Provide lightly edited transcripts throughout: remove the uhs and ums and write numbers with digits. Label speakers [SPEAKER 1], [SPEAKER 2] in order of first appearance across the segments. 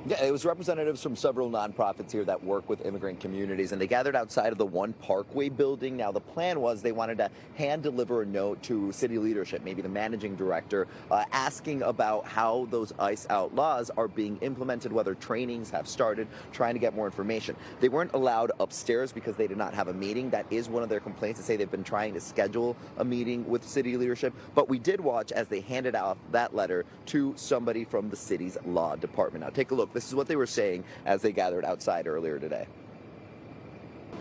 [SPEAKER 1] Yeah, it was representatives from several nonprofits here that work with immigrant communities, and they gathered outside of the One Parkway building. Now, the plan was they wanted to hand deliver a note to city leadership, maybe the managing director, asking about how those ICE outlaws are being implemented, whether trainings have started, trying to get more information. They weren't allowed upstairs because they did not have a meeting. That is one of their complaints. They say they've been trying to schedule a meeting with city leadership, but we did watch as they handed out that letter to somebody from the city's law department. Now, take a look. This is what they were saying as they gathered outside earlier today.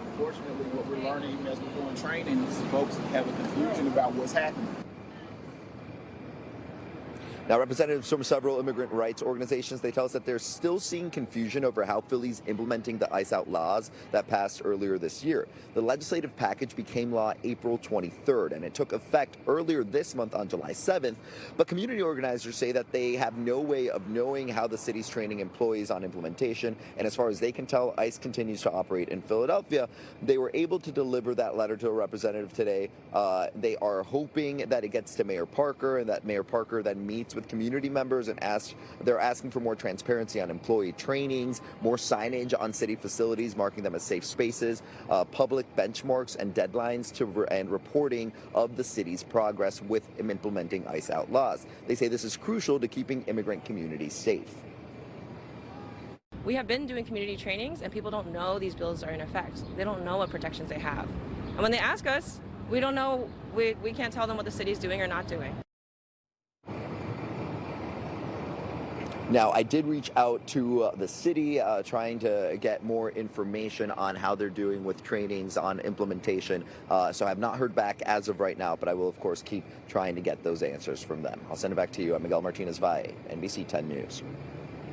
[SPEAKER 2] Unfortunately, what we're learning even as we're doing training is folks have a confusion about what's happening.
[SPEAKER 1] Now, representatives from several immigrant rights organizations, they tell us that they're still seeing confusion over how Philly's implementing the ICE outlaws that passed earlier this year. The legislative package became law April 23rd, and it took effect earlier this month on July 7th. But community organizers say that they have no way of knowing how the city's training employees on implementation, and as far as they can tell, ICE continues to operate in Philadelphia. They were able to deliver that letter to a representative today. They are hoping that it gets to Mayor Parker, and that Mayor Parker then meets with community members and they're asking for more transparency on employee trainings, more signage on city facilities, marking them as safe spaces, public benchmarks and deadlines and reporting of the city's progress with implementing ICE outlaws. They say this is crucial to keeping immigrant communities safe.
[SPEAKER 3] We have been doing community trainings, and people don't know these bills are in effect. They don't know what protections they have. And when they ask us, we don't know, we can't tell them what the city's doing or not doing.
[SPEAKER 1] Now, I did reach out to the city trying to get more information on how they're doing with trainings on implementation. So I have not heard back as of right now, but I will, of course, keep trying to get those answers from them. I'll send it back to you. I'm Miguel Martinez-Valle, NBC 10 News.